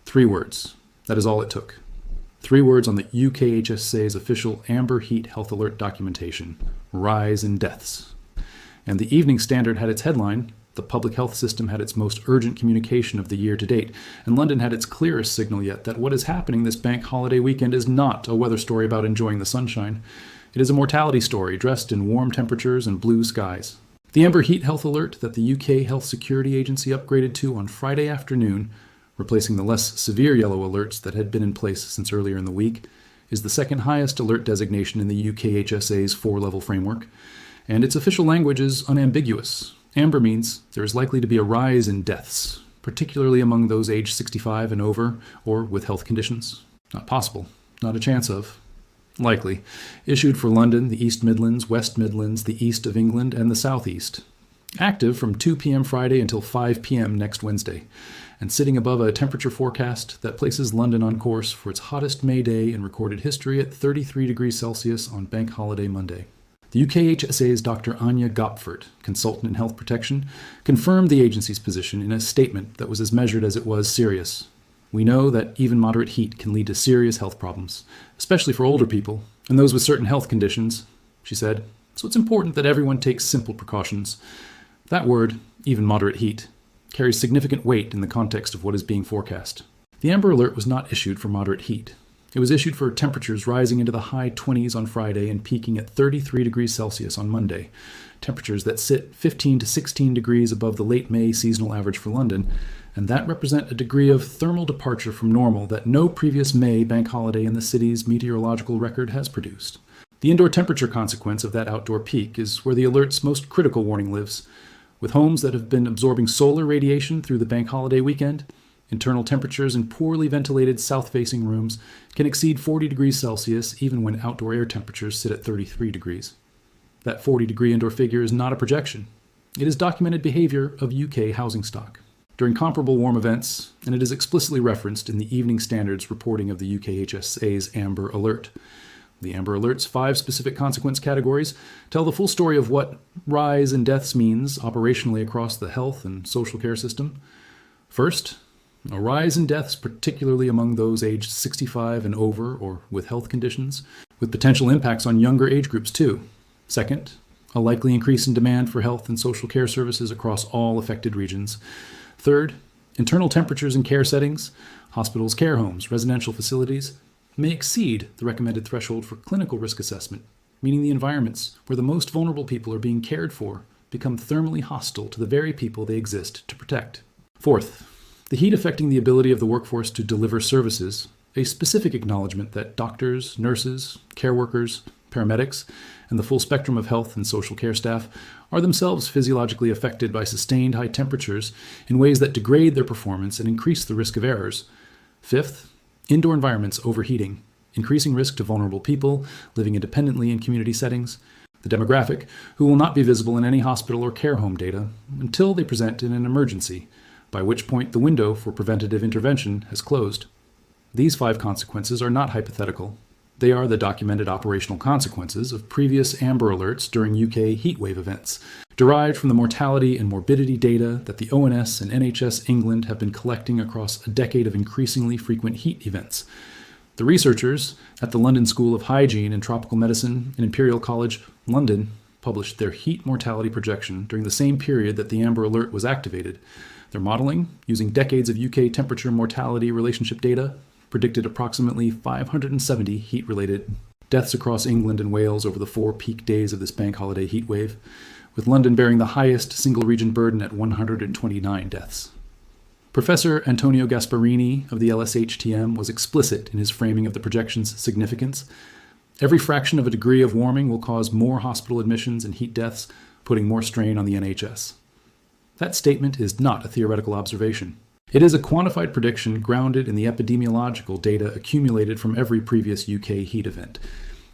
3 words. That is all it took. 3 words on the UKHSA's official Amber Heat Health Alert documentation: rise in deaths. And the Evening Standard had its headline: the public health system had its most urgent communication of the year to date, and London had its clearest signal yet that what is happening this bank holiday weekend is not a weather story about enjoying the sunshine. It is a mortality story dressed in warm temperatures and blue skies. The Amber Heat Health Alert that the UK Health Security Agency upgraded to on Friday afternoon, replacing the less severe yellow alerts that had been in place since earlier in the week, is the second highest alert designation in the UKHSA's 4-level framework, and its official language is unambiguous. Amber means there is likely to be a rise in deaths, particularly among those aged 65 and over or with health conditions. Not possible, not a chance of. Likely. Issued for London, the East Midlands, West Midlands, the East of England, and the South East. Active from 2 p.m. Friday until 5 p.m. next Wednesday, and sitting above a temperature forecast that places London on course for its hottest May day in recorded history at 33 degrees Celsius on Bank Holiday Monday. The UKHSA's Dr. Anya Gopfert, consultant in health protection, confirmed the agency's position in a statement that was as measured as it was serious. We know that even moderate heat can lead to serious health problems, especially for older people and those with certain health conditions, she said, so it's important that everyone takes simple precautions. That word, even moderate heat, carries significant weight in the context of what is being forecast. The Amber Alert was not issued for moderate heat. It was issued for temperatures rising into the high 20s on Friday and peaking at 33 degrees Celsius on Monday, temperatures that sit 15 to 16 degrees above the late May seasonal average for London, and that represent a degree of thermal departure from normal that no previous May bank holiday in the city's meteorological record has produced. The indoor temperature consequence of that outdoor peak is where the alert's most critical warning lives. With homes that have been absorbing solar radiation through the bank holiday weekend, internal temperatures in poorly ventilated south-facing rooms can exceed 40 degrees Celsius even when outdoor air temperatures sit at 33 degrees. That 40-degree indoor figure is not a projection. It is documented behavior of UK housing stock. During comparable warm events, and it is explicitly referenced in the Evening Standard's reporting of the UKHSA's Amber Alert. The Amber Alert's 5 specific consequence categories tell the full story of what rise in deaths means operationally across the health and social care system. First, a rise in deaths, particularly among those aged 65 and over or with health conditions, with potential impacts on younger age groups too. Second, a likely increase in demand for health and social care services across all affected regions. Third, internal temperatures in care settings, hospitals, care homes, residential facilities, may exceed the recommended threshold for clinical risk assessment, meaning the environments where the most vulnerable people are being cared for become thermally hostile to the very people they exist to protect. Fourth, the heat affecting the ability of the workforce to deliver services, a specific acknowledgement that doctors, nurses, care workers, paramedics, and the full spectrum of health and social care staff are themselves physiologically affected by sustained high temperatures in ways that degrade their performance and increase the risk of errors. Fifth, indoor environments overheating, increasing risk to vulnerable people living independently in community settings, the demographic, who will not be visible in any hospital or care home data until they present in an emergency, by which point the window for preventative intervention has closed. These 5 consequences are not hypothetical. They are the documented operational consequences of previous Amber Alerts during UK heatwave events, derived from the mortality and morbidity data that the ONS and NHS England have been collecting across a decade of increasingly frequent heat events. The researchers at the London School of Hygiene and Tropical Medicine in Imperial College, London, published their heat mortality projection during the same period that the Amber Alert was activated. Their modeling, using decades of UK temperature mortality relationship data, predicted approximately 570 heat-related deaths across England and Wales over the 4 peak days of this bank holiday heatwave, with London bearing the highest single-region burden at 129 deaths. Professor Antonio Gasparini of the LSHTM was explicit in his framing of the projection's significance. Every fraction of a degree of warming will cause more hospital admissions and heat deaths, putting more strain on the NHS. That statement is not a theoretical observation. It is a quantified prediction grounded in the epidemiological data accumulated from every previous UK heat event,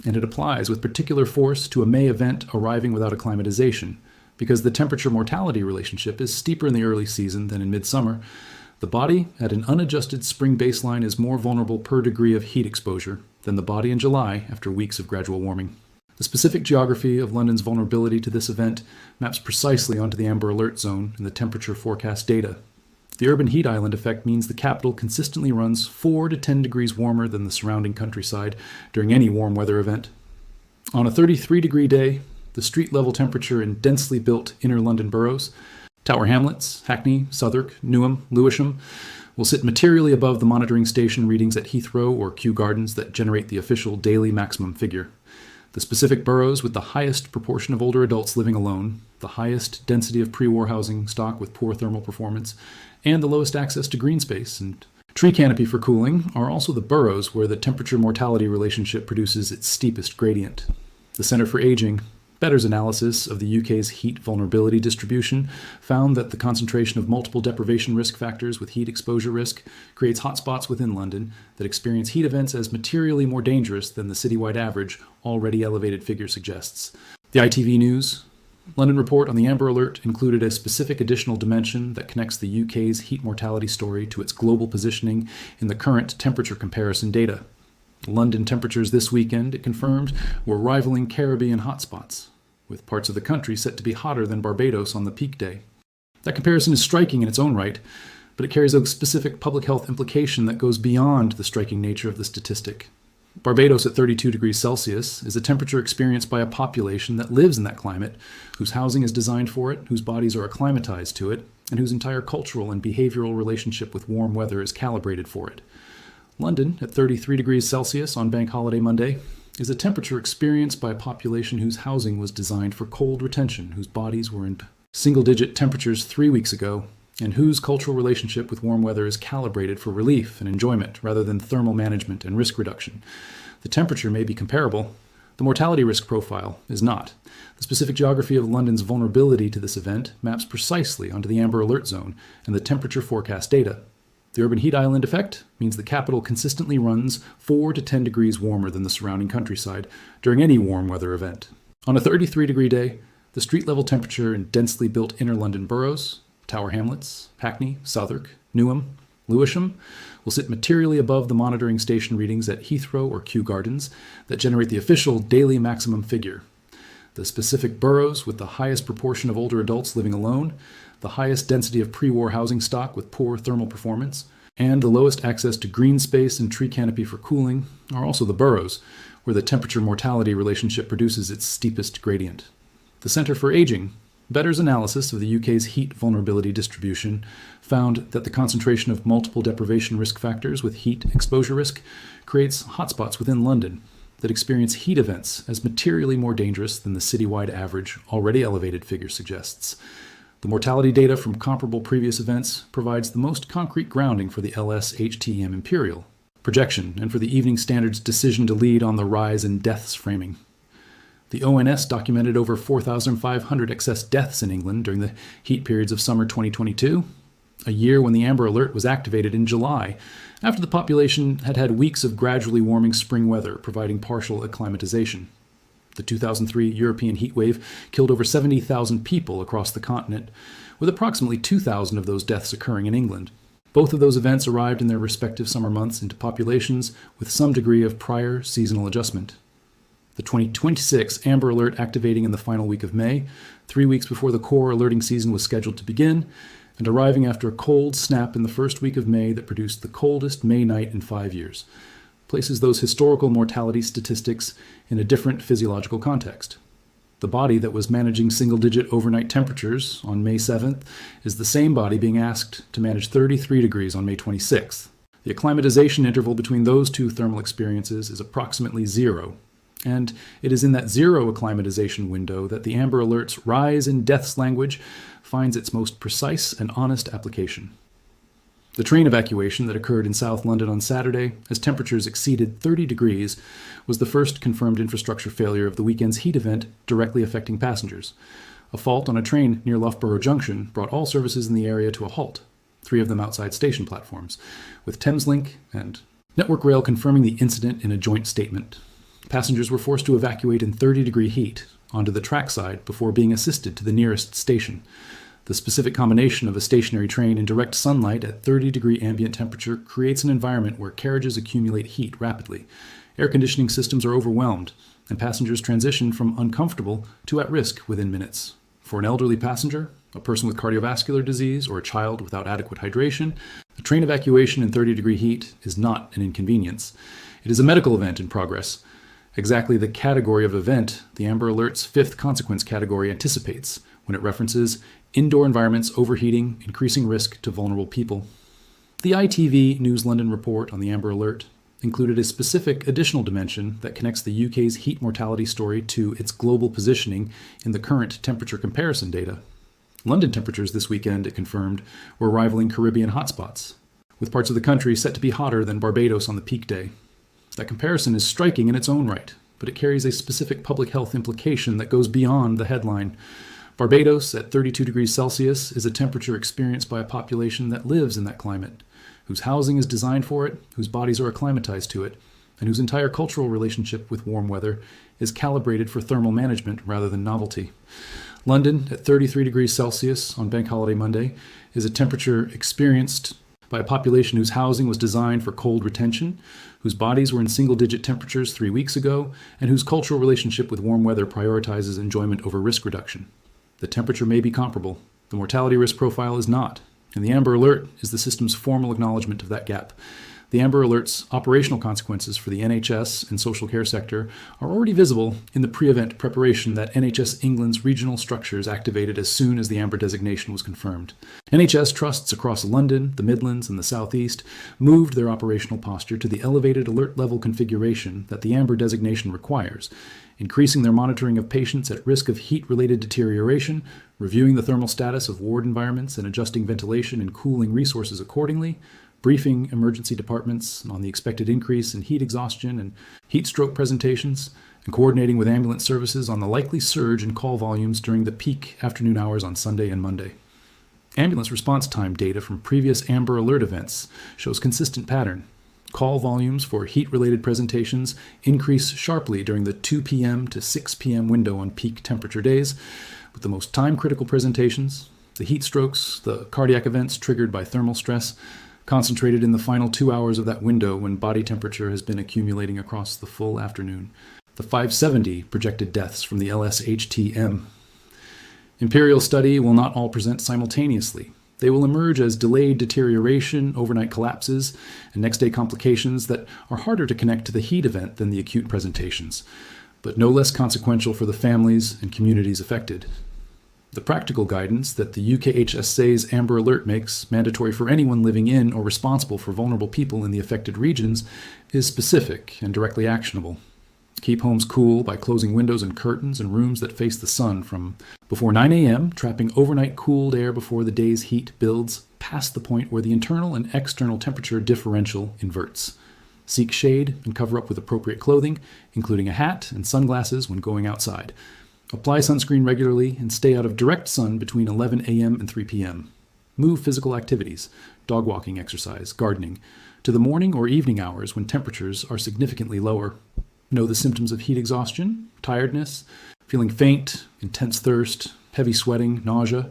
and it applies with particular force to a May event arriving without acclimatization. Because the temperature-mortality relationship is steeper in the early season than in midsummer, the body at an unadjusted spring baseline is more vulnerable per degree of heat exposure than the body in July after weeks of gradual warming. The specific geography of London's vulnerability to this event maps precisely onto the Amber Alert zone in the temperature forecast data. The urban heat island effect means the capital consistently runs 4 to 10 degrees warmer than the surrounding countryside during any warm weather event. On a 33-degree day, the street level temperature in densely built inner London boroughs, Tower Hamlets, Hackney, Southwark, Newham, Lewisham, will sit materially above the monitoring station readings at Heathrow or Kew Gardens that generate the official daily maximum figure. The specific boroughs with the highest proportion of older adults living alone, the highest density of pre-war housing stock with poor thermal performance, and the lowest access to green space and tree canopy for cooling are also the boroughs where the temperature-mortality relationship produces its steepest gradient. The Centre for Aging, Better's analysis of the UK's heat vulnerability distribution found that the concentration of multiple deprivation risk factors with heat exposure risk creates hotspots within London that experience heat events as materially more dangerous than the citywide average already elevated figure suggests. The ITV News London report on the Amber Alert included a specific additional dimension that connects the UK's heat mortality story to its global positioning in the current temperature comparison data. London temperatures this weekend, it confirmed, were rivaling Caribbean hotspots, with parts of the country set to be hotter than Barbados on the peak day. That comparison is striking in its own right, but it carries a specific public health implication that goes beyond the striking nature of the statistic. Barbados at 32 degrees Celsius is a temperature experienced by a population that lives in that climate, whose housing is designed for it, whose bodies are acclimatized to it, and whose entire cultural and behavioral relationship with warm weather is calibrated for it. London, at 33 degrees Celsius on Bank Holiday Monday, is a temperature experienced by a population whose housing was designed for cold retention, whose bodies were in single-digit temperatures 3 weeks ago, and whose cultural relationship with warm weather is calibrated for relief and enjoyment rather than thermal management and risk reduction. The temperature may be comparable. The mortality risk profile is not. The specific geography of London's vulnerability to this event maps precisely onto the Amber Alert zone and the temperature forecast data. The urban heat island effect means the capital consistently runs 4 to 10 degrees warmer than the surrounding countryside during any warm weather event. On a 33-degree day, the street-level temperature in densely built inner London boroughs, Tower Hamlets, Hackney, Southwark, Newham, Lewisham, will sit materially above the monitoring station readings at Heathrow or Kew Gardens that generate the official daily maximum figure. The specific boroughs with the highest proportion of older adults living alone, the highest density of pre-war housing stock with poor thermal performance, and the lowest access to green space and tree canopy for cooling are also the boroughs where the temperature-mortality relationship produces its steepest gradient. The Centre for Aging, Better's analysis of the UK's heat vulnerability distribution found that the concentration of multiple deprivation risk factors with heat exposure risk creates hotspots within London that experience heat events as materially more dangerous than the citywide average already elevated figure suggests. The mortality data from comparable previous events provides the most concrete grounding for the LS-HTEM Imperial projection and for the Evening Standard's decision to lead on the rise in deaths framing. The ONS documented over 4,500 excess deaths in England during the heat periods of summer 2022, a year when the Amber Alert was activated in July, after the population had had weeks of gradually warming spring weather, providing partial acclimatization. The 2003 European heatwave killed over 70,000 people across the continent, with approximately 2,000 of those deaths occurring in England. Both of those events arrived in their respective summer months into populations with some degree of prior seasonal adjustment. The 2026 Amber Alert activating in the final week of May, 3 weeks before the core alerting season was scheduled to begin, and arriving after a cold snap in the first week of May that produced the coldest May night in 5 years, places those historical mortality statistics in a different physiological context. The body that was managing single-digit overnight temperatures on May 7th is the same body being asked to manage 33 degrees on May 26th. The acclimatization interval between those two thermal experiences is approximately 0, and it is in that 0 acclimatization window that the Amber Alert's rise in deaths language finds its most precise and honest application. The train evacuation that occurred in South London on Saturday, as temperatures exceeded 30 degrees, was the first confirmed infrastructure failure of the weekend's heat event directly affecting passengers. A fault on a train near Loughborough Junction brought all services in the area to a halt, 3 of them outside station platforms, with Thameslink and Network Rail confirming the incident in a joint statement. Passengers were forced to evacuate in 30-degree heat onto the trackside before being assisted to the nearest station. The specific combination of a stationary train in direct sunlight at 30-degree ambient temperature creates an environment where carriages accumulate heat rapidly. Air conditioning systems are overwhelmed, and passengers transition from uncomfortable to at risk within minutes. For an elderly passenger, a person with cardiovascular disease, or a child without adequate hydration, a train evacuation in 30-degree heat is not an inconvenience. It is a medical event in progress, exactly the category of event the Amber Alert's fifth consequence category anticipates when it references indoor environments overheating, increasing risk to vulnerable people. The ITV News London report on the Amber Alert included a specific additional dimension that connects the UK's heat mortality story to its global positioning in the current temperature comparison data. London temperatures this weekend, it confirmed, were rivaling Caribbean hotspots, with parts of the country set to be hotter than Barbados on the peak day. That comparison is striking in its own right, but it carries a specific public health implication that goes beyond the headline. Barbados, at 32 degrees Celsius, is a temperature experienced by a population that lives in that climate, whose housing is designed for it, whose bodies are acclimatized to it, and whose entire cultural relationship with warm weather is calibrated for thermal management rather than novelty. London, at 33 degrees Celsius on Bank Holiday Monday, is a temperature experienced by a population whose housing was designed for cold retention, whose bodies were in single-digit temperatures 3 weeks ago, and whose cultural relationship with warm weather prioritizes enjoyment over risk reduction. The temperature may be comparable. The mortality risk profile is not, and the Amber Alert is the system's formal acknowledgement of that gap. The Amber Alert's operational consequences for the NHS and social care sector are already visible in the pre-event preparation that NHS England's regional structures activated as soon as the Amber designation was confirmed. NHS trusts across London, the Midlands, and the South East moved their operational posture to the elevated alert level configuration that the Amber designation requires, increasing their monitoring of patients at risk of heat-related deterioration, reviewing the thermal status of ward environments and adjusting ventilation and cooling resources accordingly, briefing emergency departments on the expected increase in heat exhaustion and heat stroke presentations, and coordinating with ambulance services on the likely surge in call volumes during the peak afternoon hours on Sunday and Monday. Ambulance response time data from previous Amber Alert events shows consistent pattern. Call volumes for heat-related presentations increase sharply during the 2 p.m. to 6 p.m. window on peak temperature days, with the most time-critical presentations, the heat strokes, the cardiac events triggered by thermal stress, concentrated in the final 2 hours of that window when body temperature has been accumulating across the full afternoon. The 570 projected deaths from the LSHTM. Imperial study will not all present simultaneously. They will emerge as delayed deterioration, overnight collapses, and next-day complications that are harder to connect to the heat event than the acute presentations, but no less consequential for the families and communities affected. The practical guidance that the UKHSA's Amber Alert makes mandatory for anyone living in or responsible for vulnerable people in the affected regions is specific and directly actionable. Keep homes cool by closing windows and curtains in rooms that face the sun from before 9 a.m., trapping overnight cooled air before the day's heat builds past the point where the internal and external temperature differential inverts. Seek shade and cover up with appropriate clothing, including a hat and sunglasses when going outside. Apply sunscreen regularly and stay out of direct sun between 11 a.m. and 3 p.m. Move physical activities, dog walking exercise, gardening, to the morning or evening hours when temperatures are significantly lower. Know the symptoms of heat exhaustion, tiredness, feeling faint, intense thirst, heavy sweating, nausea,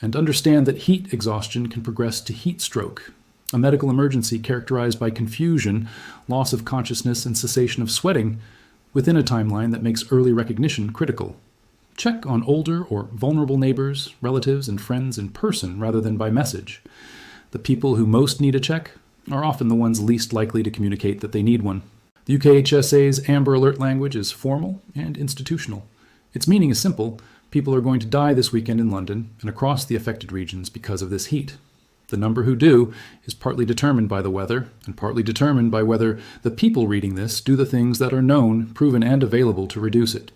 and understand that heat exhaustion can progress to heat stroke, a medical emergency characterized by confusion, loss of consciousness, and cessation of sweating, within a timeline that makes early recognition critical. Check on older or vulnerable neighbors, relatives, and friends in person rather than by message. The people who most need a check are often the ones least likely to communicate that they need one. The UKHSA's Amber Alert language is formal and institutional. Its meaning is simple. People are going to die this weekend in London and across the affected regions because of this heat. The number who do is partly determined by the weather and partly determined by whether the people reading this do the things that are known, proven, and available to reduce it.